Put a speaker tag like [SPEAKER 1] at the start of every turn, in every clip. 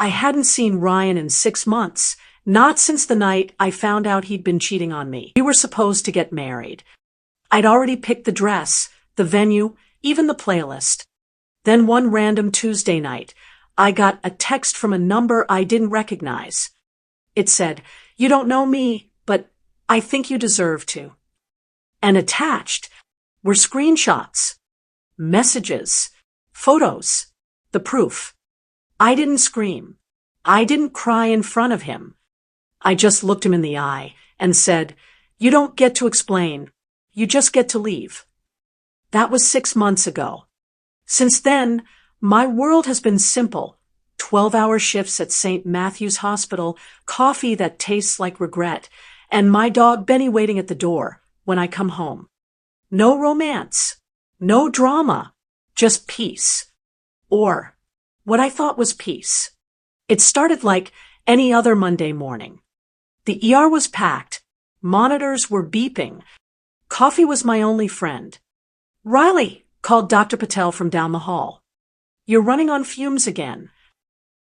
[SPEAKER 1] I hadn't seen Ryan in 6 months, not since the night I found out he'd been cheating on me. We were supposed to get married. I'd already picked the dress, the venue, even the playlist. Then one random Tuesday night, I got a text from a number I didn't recognize. It said, "You don't know me, but I think you deserve to." And attached were screenshots, messages, photos, the proof. I didn't scream. I didn't cry in front of him. I just looked him in the eye and said, "You don't get to explain. You just get to leave." That was 6 months ago. Since then, my world has been simple. 12-hour shifts at St. Matthew's Hospital, coffee that tastes like regret, and my dog Benny waiting at the door when I come home. No romance, no drama, just peace. Or what I thought was peace. It started like any other Monday morning. The ER was packed. Monitors were beeping. Coffee was my only friend. "Riley," called Dr. Patel from down the hall. "You're running on fumes again."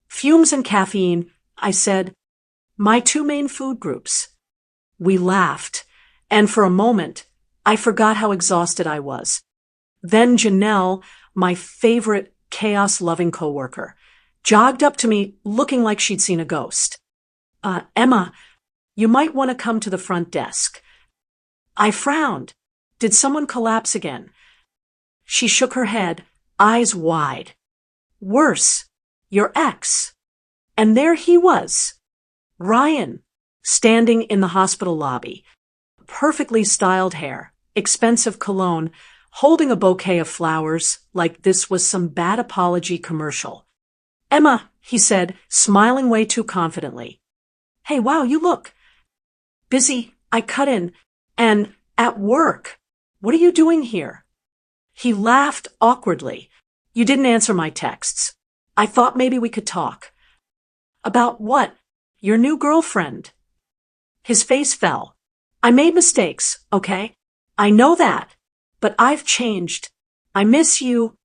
[SPEAKER 1] "Fumes and caffeine," I said. "My two main food groups." We laughed, and for a moment, I forgot how exhausted I was. Then Janelle, my favorite chaos-loving coworker, jogged up to me looking like she'd seen a ghost. "Emma, you might want to come to the front desk." I frowned. Did someone collapse again? She shook her head, eyes wide. "Worse, your ex." And there he was, Ryan, standing in the hospital lobby, perfectly styled hair, expensive cologne, holding a bouquet of flowers like this was some bad apology commercial. "Emma," he said, smiling way too confidently. "Hey, wow, you look busy." I cut in. "And at work. What are you doing here?" He laughed awkwardly. "You didn't answer my texts. I thought maybe we could talk." "About what?" "Your new girlfriend." His face fell. "I made mistakes, okay? I know that. But I've changed. I miss you."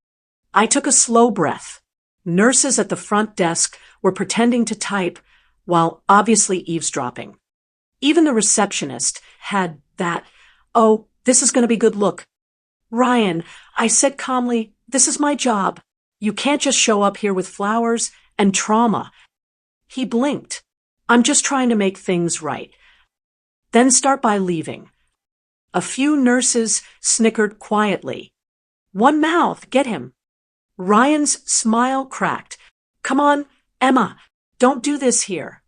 [SPEAKER 1] I took a slow breath. Nurses at the front desk were pretending to type while obviously eavesdropping. Even the receptionist had that, "Oh, this is going to be good" look. "Ryan," I said calmly, "this is my job. You can't just show up here with flowers and trauma." He blinked. "I'm just trying to make things right." Then start by leaving. A few nurses snickered quietly. "One mouth, get him." Ryan's smile cracked. "Come on, Emma, don't do this here."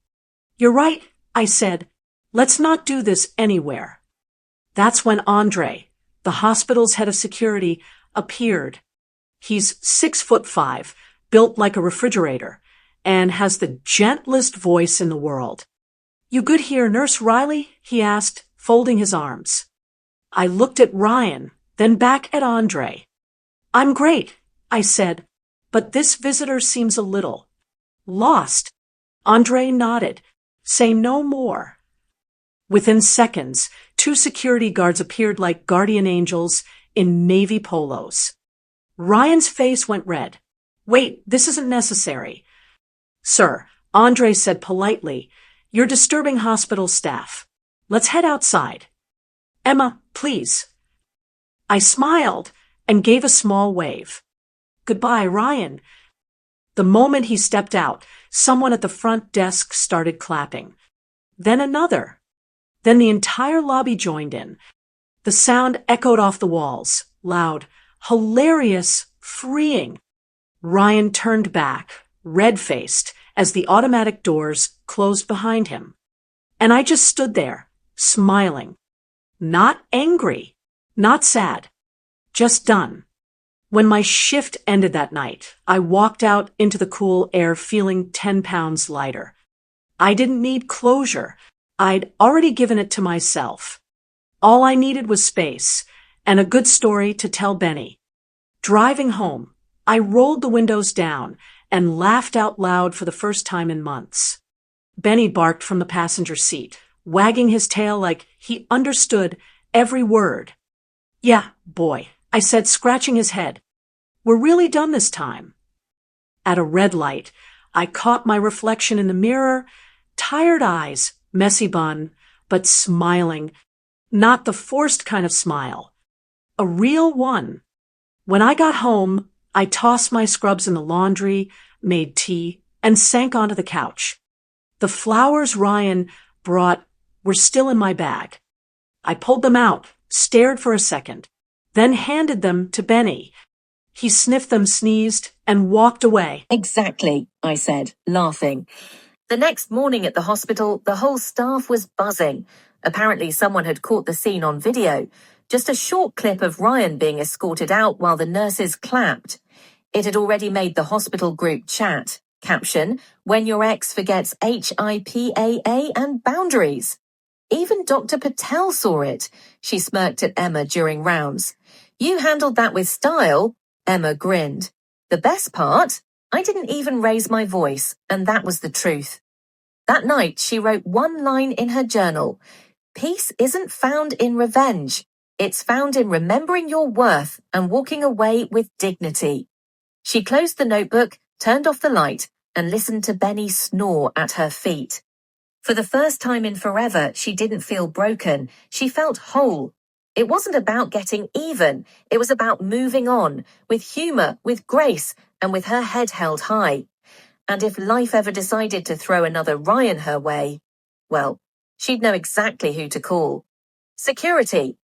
[SPEAKER 1] "You're right," I said. "Let's not do this anywhere." That's when Andre, the hospital's head of security, appeared. He's 6'5", built like a refrigerator, and has the gentlest voice in the world. "You good here, Nurse Riley?" he asked, folding his arms. I looked at Ryan, then back at Andre. "I'm great," I said, "but this visitor seems a little lost." Andre nodded. "Say no more." Within seconds, 2 security guards appeared like guardian angels in navy polos. Ryan's face went red. "Wait, this isn't necessary." "Sir," Andre said politely, "you're disturbing hospital staff. Let's head outside." "Emma, please." I smiled and gave a small wave. "Goodbye, Ryan." The moment he stepped out, someone at the front desk started clapping. Then another. Then the entire lobby joined in. The sound echoed off the walls, loud, hilarious, freeing. Ryan turned back, red-faced, as the automatic doors closed behind him. And I just stood there, smiling. Not angry, not sad, just done. When my shift ended that night, I walked out into the cool air feeling 10 pounds lighter. I didn't need closure. I'd already given it to myself. All I needed was space and a good story to tell Benny. Driving home, I rolled the windows down and laughed out loud for the first time in months. Benny barked from the passenger seat, wagging his tail like he understood every word. "Yeah, boy," I said, scratching his head. "We're really done this time." At a red light, I caught my reflection in the mirror, tired eyes, messy bun, but smiling. Not the forced kind of smile. A real one. When I got home, I tossed my scrubs in the laundry, made tea, and sank onto the couch. The flowers Ryan brought were still in my bag. I pulled them out, stared for a second, then handed them to Benny. He sniffed them, sneezed, and walked away.
[SPEAKER 2] Exactly, I said, laughing. The next morning at the hospital, the whole staff was buzzing. Apparently someone had caught the scene on video. Just a short clip of Ryan being escorted out while the nurses clapped. It had already made the hospital group chat. Caption, when your ex forgets HIPAA and boundaries. Even Dr. Patel saw it. She smirked at Emma during rounds. You handled that with style. Emma grinned. The best part? I didn't even raise my voice, and that was the truth. That night, she wrote one line in her journal. Peace isn't found in revenge. It's found in remembering your worth and walking away with dignity. She closed the notebook, turned off the light, and listened to Benny snore at her feet. For the first time in forever, she didn't feel broken. She felt whole. It wasn't about getting even. It was about moving on, with humor, with grace, and with her head held high. And if life ever decided to throw another Ryan her way, well, she'd know exactly who to call. Security,